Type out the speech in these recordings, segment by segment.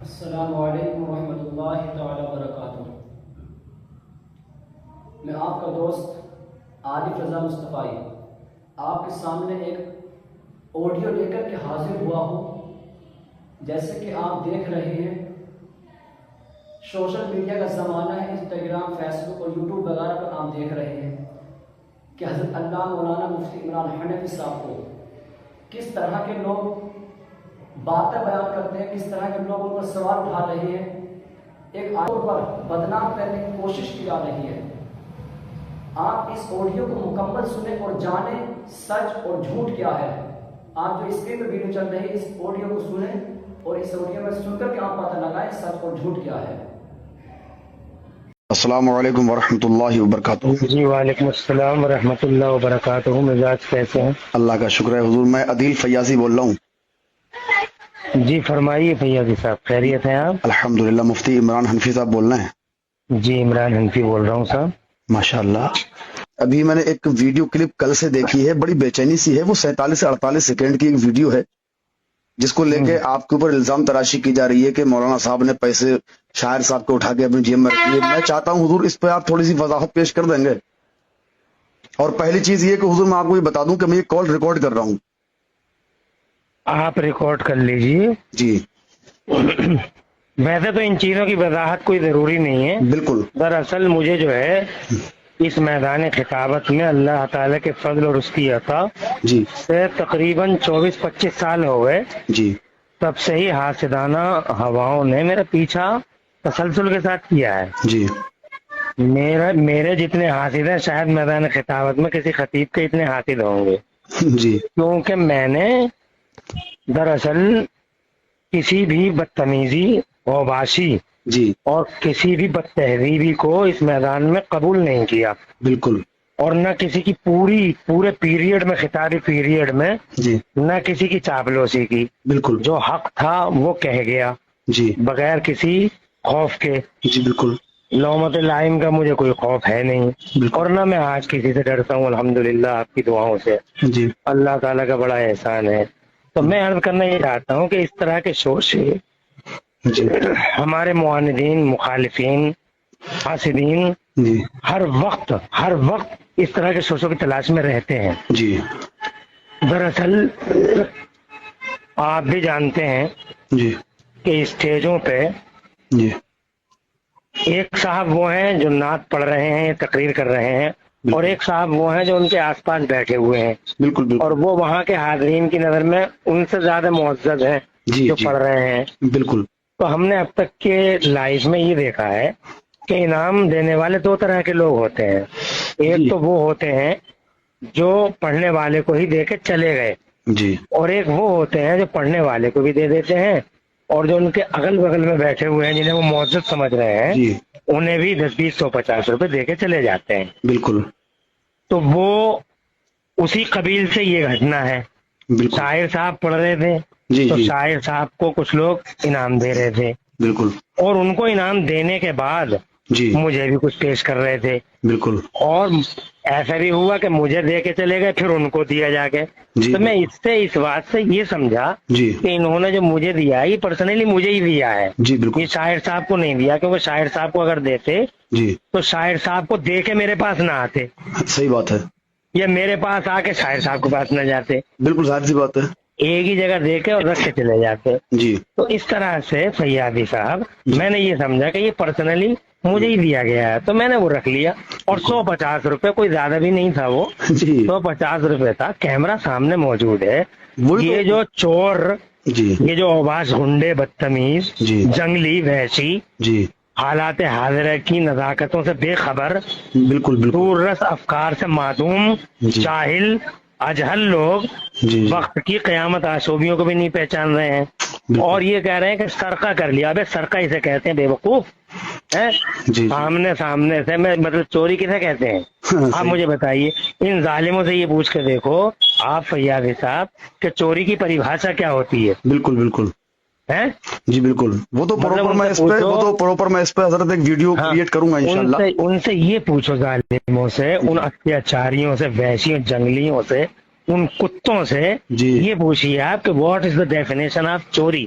السلام علیکم ورحمۃ اللہ تعالی وبرکاتہ۔ میں آپ کا دوست عارف رضا مصطفی آپ کے سامنے ایک آڈیو لے کر کے حاضر ہوا ہوں۔ جیسے کہ آپ دیکھ رہے ہیں، سوشل میڈیا کا زمانہ ہے، انسٹاگرام، فیس بک اور یوٹیوب وغیرہ پر آپ دیکھ رہے ہیں کہ حضرت علامہ مولانا مفتی عمران حنفی صاحب کو کس طرح کے لوگ باتیں بیان کرتے ہیں، کس طرح کے لوگ ان پر سوال اٹھا رہے ہیں، ایک عالم پر بدنام کرنے کی کوشش کی جا رہی ہے۔ آپ اس آڈیو کو مکمل سنیں اور جانیں سچ اور جھوٹ کیا ہے۔ آپ جو اسکرین پہ ویڈیو چل رہی ہے، اس آڈیو کو سنیں اور اس آڈیو میں سن کر کے آپ پتہ لگائیں سچ اور جھوٹ کیا ہے۔ السلام علیکم ورحمۃ اللہ وبرکاتہ۔ جی وعلیکم السلام ورحمۃ اللہ وبرکاتہ۔ مزاج کیسے ہیں؟ اللہ کا شکر ہے حضور، میں عدیل فیاضی بول رہا ہوں۔ جی فرمائیے فیاضی صاحب، خیریت ہیں آپ؟ الحمدللہ، مفتی عمران حنفی صاحب بول رہے ہیں؟ جی عمران حنفی بول رہا ہوں صاحب۔ ماشاءاللہ، ابھی میں نے ایک ویڈیو کلپ کل سے دیکھی ہے، بڑی بے چینی سی ہے۔ وہ 47 سے 48 سیکنڈ کی ایک ویڈیو ہے جس کو لے کے آپ کے اوپر الزام تراشی کی جا رہی ہے کہ مولانا صاحب نے پیسے شاعر صاحب کو اٹھا کے اپنی جیب میں رکھ لیے۔ میں چاہتا ہوں حضور اس پہ آپ تھوڑی سی وضاحت پیش کر دیں گے۔ اور پہلی چیز یہ کہ حضور میں آپ کو یہ بتا دوں کہ میں یہ کال ریکارڈ کر رہا ہوں۔ آپ ریکارڈ کر لیجئے۔ جی ویسے تو ان چیزوں کی وضاحت کوئی ضروری نہیں ہے۔ بالکل دراصل مجھے جو ہے اس میدان خطابت میں اللہ تعالیٰ کے فضل اور اس کی عطا جی سے تقریباً 24-25 سال ہو گئے۔ جی تب سے ہی حاسدانہ ہواؤں نے میرا پیچھا تسلسل کے ساتھ کیا ہے۔ جی میرے جتنے حاسد ہیں شاید میدان خطابت میں کسی خطیب کے اتنے حاسد ہوں گے، جی کیونکہ میں نے دراصل کسی بھی بدتمیزی، اوباشی جی اور کسی بھی بد تہذیبی کو اس میدان میں قبول نہیں کیا، بالکل اور نہ کسی کی پورے پیریڈ میں، خطابی پیریڈ میں جی نہ کسی کی چاپلوسی کی۔ بالکل جو حق تھا وہ کہہ گیا جی بغیر کسی خوف کے۔ جی بالکل لومت لائم کا مجھے کوئی خوف ہے نہیں، بالکل اور نہ میں آج کسی سے ڈرتا ہوں، الحمدللہ آپ کی دعاؤں سے۔ جی اللہ تعالیٰ کا بڑا احسان ہے۔ تو میں عرض کرنا یہ چاہتا ہوں کہ اس طرح کے شور سے جی ہمارے معاندین، مخالفین، حاسدین جی ہر وقت اس طرح کے شوشوں کی تلاش میں رہتے ہیں۔ جی دراصل آپ بھی جانتے ہیں جی کہ اسٹیجوں پہ جی ایک صاحب وہ ہیں جو نعت پڑھ رہے ہیں، تقریر کر رہے ہیں، اور ایک صاحب وہ ہیں جو ان کے آس پاس بیٹھے ہوئے ہیں، بالکل بالکل اور وہ وہاں کے حاضرین کی نظر میں ان سے زیادہ معزز ہیں جی جو جی پڑھ رہے ہیں۔ بالکل تو ہم نے اب تک کے لائف میں یہ دیکھا ہے کہ انعام دینے والے دو طرح کے لوگ ہوتے ہیں۔ ایک جی تو وہ ہوتے ہیں جو پڑھنے والے کو ہی دے کے چلے گئے، جی اور ایک وہ ہوتے ہیں جو پڑھنے والے کو بھی دے دیتے ہیں، اور جو ان کے اگل بغل میں بیٹھے ہوئے ہیں جنہیں وہ معزز سمجھ رہے ہیں جی انہیں بھی 10، 20، 100، 50 روپے دے کے چلے جاتے ہیں۔ بالکل تو وہ اسی قبیل سے یہ گھٹنا ہے۔ بالکل شاعر صاحب پڑھ رہے تھے جی تو جی شاعر صاحب کو کچھ لوگ انعام دے رہے تھے، بالکل اور ان کو انعام دینے کے بعد جی مجھے بھی کچھ پیش کر رہے تھے، بالکل اور ایسا بھی ہوا کہ مجھے دے کے چلے گئے، پھر ان کو دیا جا کے۔ جی تو میں اس بات سے یہ سمجھا جی کہ انہوں نے جو مجھے دیا ہے یہ پرسنلی مجھے ہی دیا ہے، جی بالکل یہ شاعر صاحب کو نہیں دیا، کیونکہ شاعر صاحب کو اگر دیتے جی تو شاعر صاحب کو دے کے میرے پاس نہ آتے، صحیح بات ہے، یا میرے پاس آ کے شاعر صاحب کے پاس نہ جاتے، بالکل ظاہر سی بات ہے۔ ایک ہی جگہ دے کے اور رکھ کے چلے جاتے۔ جی تو اس طرح سے فیاضی صاحب میں نے یہ سمجھا کہ یہ پرسنلی مجھے ہی دیا گیا ہے، تو میں نے وہ رکھ لیا، اور 150 روپے، کوئی زیادہ بھی نہیں تھا، وہ جی 150 روپے تھا۔ کیمرہ سامنے موجود ہے، وہی یہ تو- جو چور، جی یہ جو اوباش، گنڈے، بدتمیز، جی جنگلی، وحشی، جی حالات حاضرہ کی نزاکتوں سے بے خبر، بالکل بالکل دور رس افکار سے معدوم، جی جاہل، اجہل لوگ جی وقت کی قیامت آشوبیوں کو بھی نہیں پہچان رہے ہیں، بالکل اور یہ کہہ رہے ہیں کہ سرقہ کر لیا۔ ابے سرقہ اسے کہتے ہیں بے وقوف ہے، جی سامنے سے میں مطلب چوری کسے کہتے ہیں؟ آپ مجھے بتائیے، ان ظالموں سے یہ پوچھ کے دیکھو آپ فیاضی صاحب کہ چوری کی پریبھاشا کیا ہوتی ہے؟ بالکل بالکل ہیں؟ جی بالکل، وہ تو مطلب پراپر ان سے میں اس پہ پوچھو، وہ تو پراپر میں اس پہ حضرت ایک ویڈیو ہاں، کریٹ کروں گا انشاءاللہ۔ ان سے یہ پوچھو، ظالموں سے، ان اتیاچاریوں سے، وحشیوں، جنگلیوں سے، ان کتوں سے جی یہ پوچھیے آپ کہ what is the definition of چوری؟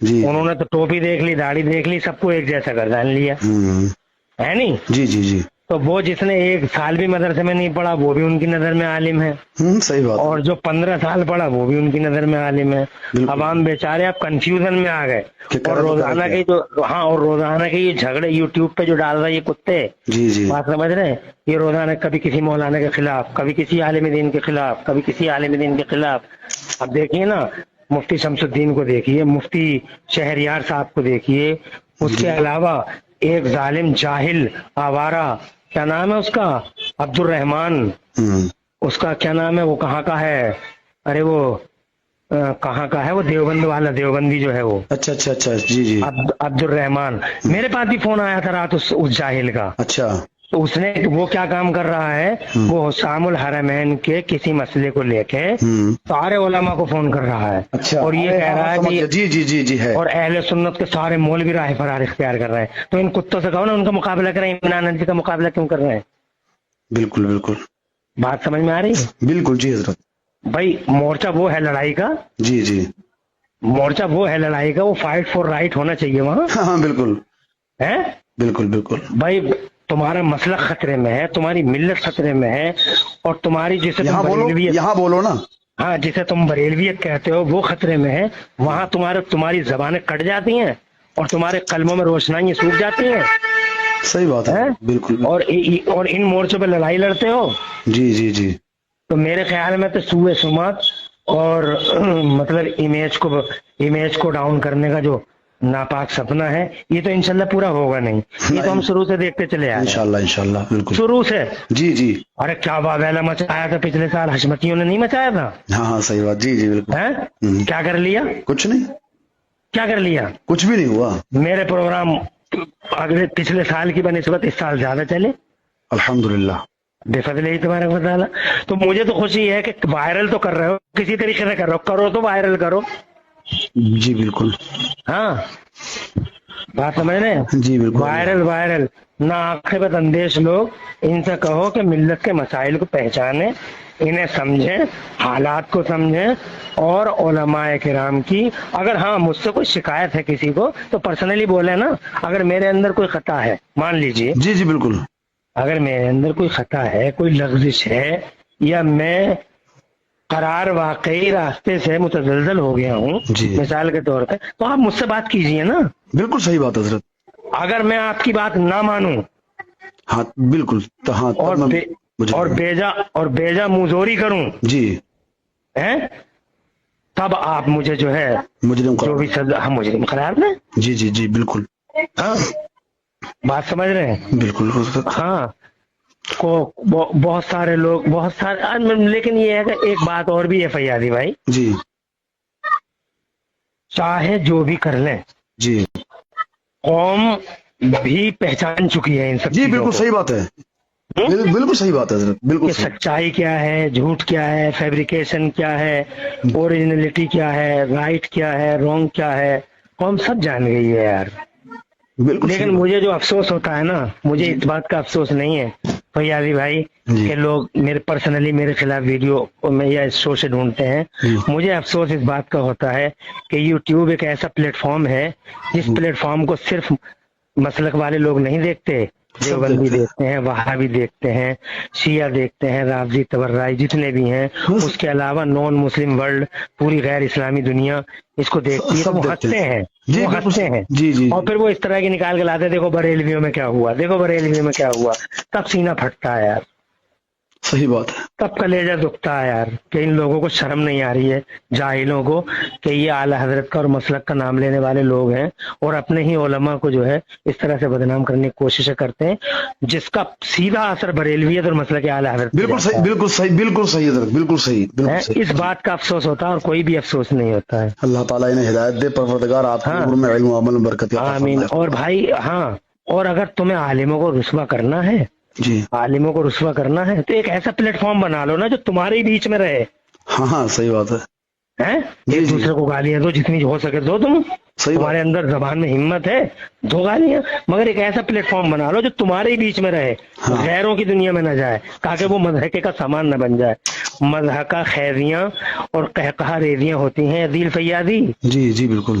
جی انہوں نے تو ٹوپی دیکھ لی، داڑھی دیکھ لی، سب کو ایک جیسا گردان لیا، ہے نہیں؟ جی جی جی تو وہ جس نے 1 سال بھی مدرسے میں نہیں پڑھا وہ بھی ان کی نظر میں عالم ہے، صحیح بات اور جو 15 سال پڑھا وہ بھی ان کی نظر میں عالم ہے۔ بالکل۔ عوام بیچارے اب کنفیوژن میں آ گئے، کہ اور کرے تو کرے روزانہ کیا؟ کی جو اور روزانہ کے یہ جھگڑے یوٹیوب پہ جو ڈال رہا ہے یہ کتے، جی جی بات سمجھ رہے ہیں؟ یہ روزانہ کبھی کسی مولانا کے خلاف، کبھی کسی عالم دین کے خلاف، کبھی کسی عالم دین کے خلاف۔ اب دیکھیے نا، مفتی شمس الدین کو دیکھیے، مفتی شہریار صاحب کو دیکھیے، اس کے علاوہ ایک ظالم جاہل آوارہ، کیا نام ہے اس کا، عبد الرحمان، اس کا کیا نام ہے، وہ کہاں کا ہے، ارے وہ کہاں کا ہے، وہ دیوبند والا، دیوبندی جو ہے وہ اچھا اچھا اچھا جی جی عبد الرحمان۔ میرے پاس بھی فون آیا تھا رات اس جاہل کا، اچھا تو اس نے وہ کیا کام کر رہا ہے، وہ حسام الحرمین کے کسی مسئلے کو لے کے سارے علماء کو فون کر رہا ہے، اچھا اور یہ کہہ رہا ہے کہ جی جی جی جی ہے، اور اہل سنت کے سارے مولوی راہ فرار اختیار کر رہے ہیں۔ تو ان کتوں سے کہو نا ان کا مقابلہ کریں، عمران خان جی کا مقابلہ کیوں کر رہے ہیں؟ بالکل بالکل بات سمجھ میں آ رہی ہے؟ بالکل جی حضرت، بھائی مورچہ وہ ہے لڑائی کا، جی جی مورچہ وہ ہے لڑائی کا، وہ فائٹ فور رائٹ ہونا چاہیے وہاں، ہاں بالکل ہے بالکل بالکل بھائی۔ تمہارا مسلک خطرے میں ہے، تمہاری ملت خطرے میں ہے، اور تمہاری جسے یہاں تم بولو بریلویت، یہاں بولو نا، ہاں جسے تم بریلویت کہتے ہو وہ خطرے میں ہے، وہاں تمہاری زبانیں کٹ جاتی ہیں اور تمہارے قلبوں میں روشنائیاں سوکھ جاتی ہیں، صحیح بات ہے، بالکل اور ان مورچوں پہ لڑائی لڑتے ہو۔ جی جی جی تو میرے خیال میں تو سوء سمعت اور مطلب امیج کو ڈاؤن کرنے کا جو ناپاک سپنا ہے، یہ تو انشاءاللہ پورا ہوگا نہیں، یہ تو ہم شروع سے دیکھتے چلے آ رہے ہیں، انشاءاللہ بالکل شروع سے۔ جی جی ارے کیا واویلا مچایا تھا پچھلے سال، حشمتیوں نے نہیں مچایا تھا؟ ہاں ہاں صحیح بات، جی جی بالکل، کیا کر لیا، کچھ نہیں، کیا کر لیا؟ کچھ بھی نہیں ہوا، میرے پروگرام پچھلے سال کی بنسبت اس سال زیادہ چلے، الحمدللہ، بے فضل ہی تمہارا مطالعہ۔ تو مجھے تو خوشی ہے کہ وائرل تو کر رہے ہو، کسی طریقے سے کرو تو وائرل کرو، جی بالکل، ہاں بات سمجھ رہے ہیں؟ جی بالکل، وائرل نہ عاقبت اندیش لوگ، ان سے کہو کہ ملت کے مسائل کو پہچانیں، انہیں سمجھیں، حالات کو سمجھیں، اور علماء کرام کی اگر ہاں مجھ سے کوئی شکایت ہے کسی کو تو پرسنلی بولے نا، اگر میرے اندر کوئی خطا ہے، مان لیجئے جی جی بالکل، اگر میرے اندر کوئی خطا ہے، کوئی لغزش ہے، یا میں قرار واقعی راستے سے متزلزل ہو گیا ہوں جی مثال کے طور پہ، تو آپ مجھ سے بات کیجئے نا۔ بالکل صحیح بات حضرت، اگر میں آپ کی بات نہ مانوں ہاں بالکل، تو ہاں اور بیجا منہزوری کروں، جی تب آپ مجھے جو ہے مجرم جو بھی سزا، ہم مجرم قرار دیں، جی جی جی بالکل، ہاں بات سمجھ رہے ہیں؟ بالکل ہاں بہت سارے لوگ، لیکن یہ ہے کہ ایک بات اور بھی ہے فیاضی بھائی، جی چاہے جو بھی کر لیں، جی قوم بھی پہچان چکی ہے ان سب جی چیزوں بالکل کو، صحیح بات ہے، بالکل صحیح بات ہے حضرت، بالکل کہ صحیح، سچائی کیا ہے، جھوٹ کیا ہے، فیبریکیشن کیا ہے، اوریجنلٹی کیا ہے، رائٹ کیا ہے، رونگ کیا ہے، قوم سب جان گئی ہے یار۔ بالکل صحیح لیکن بات، مجھے جو افسوس ہوتا ہے نا، مجھے جی اس بات کا افسوس نہیں ہے فیاضی بھائی جی کہ لوگ میرے خلاف ویڈیو میں یا اس شو سے ڈھونڈتے ہیں، جی مجھے افسوس اس بات کا ہوتا ہے کہ یوٹیوب ایک ایسا پلیٹ فارم ہے جس پلیٹ فارم کو صرف مسلک والے لوگ نہیں دیکھتے، دیوبندی دیکھتے ہیں، وہابی دیکھتے ہیں، شیعہ دیکھتے ہیں، رافضی، تبرعی، جتنے بھی ہیں، اس کے علاوہ نان مسلم ورلڈ، پوری غیر اسلامی دنیا اس کو دیکھتی ہے، تو وہ ہنستے ہیں، جی وہ بالکل ہنستے ہیں، جی جی اور پھر وہ اس طرح کی نکال کے لاتے ہیں، دیکھو بریلویوں میں کیا ہوا، دیکھو بریلویوں میں کیا ہوا، تب سینہ پھٹتا ہے یار، صحیح بات ہے، تب کلیجہ دکھتا ہے یار، کہ ان لوگوں کو شرم نہیں آ رہی ہے، جاہلوں کو، کہ یہ اعلی حضرت کا اور مسلک کا نام لینے والے لوگ ہیں اور اپنے ہی علماء کو جو ہے اس طرح سے بدنام کرنے کی کوششیں کرتے ہیں، جس کا سیدھا اثر بریلویت اور مسلک اعلی حضرت پہ بالکل جاتا صحیح، بالکل صحیح، بالکل صحیح حضرت، بالکل صحیح، بالکل ہے۔ صحیح، اس بات کا افسوس ہوتا ہے اور کوئی بھی افسوس نہیں ہوتا ہے۔ اللہ تعالیٰ انہیں ہدایت دے، پروردگار آپ کی ہاں عمر میں علم و عمل میں برکت عطا آمین۔ فرمائے۔ اور بھائی ہاں، اور اگر تمہیں عالموں کو رسوا کرنا ہے، جی عالموں کو رسوا کرنا ہے تو ایک ایسا پلیٹ فارم بنا لو نا جو تمہارے ہی بیچ میں رہے، ہاں ہاں صحیح بات ہے، جی ایک جی دوسرے کو گالیاں دو، جتنی ہو سکے دو، صحیح بات، تمہارے اندر زبان میں ہمت ہے دو گالیاں، مگر ایک ایسا پلیٹ فارم بنا لو جو تمہارے ہی بیچ میں رہے، ہاں غیروں کی دنیا میں نہ جائے، تاکہ وہ مضحکے کا سامان نہ بن جائے۔ مضحکہ خیریاں اور قہقہہ ریزیاں ہوتی ہیں عدیل فیاضی، جی جی بالکل،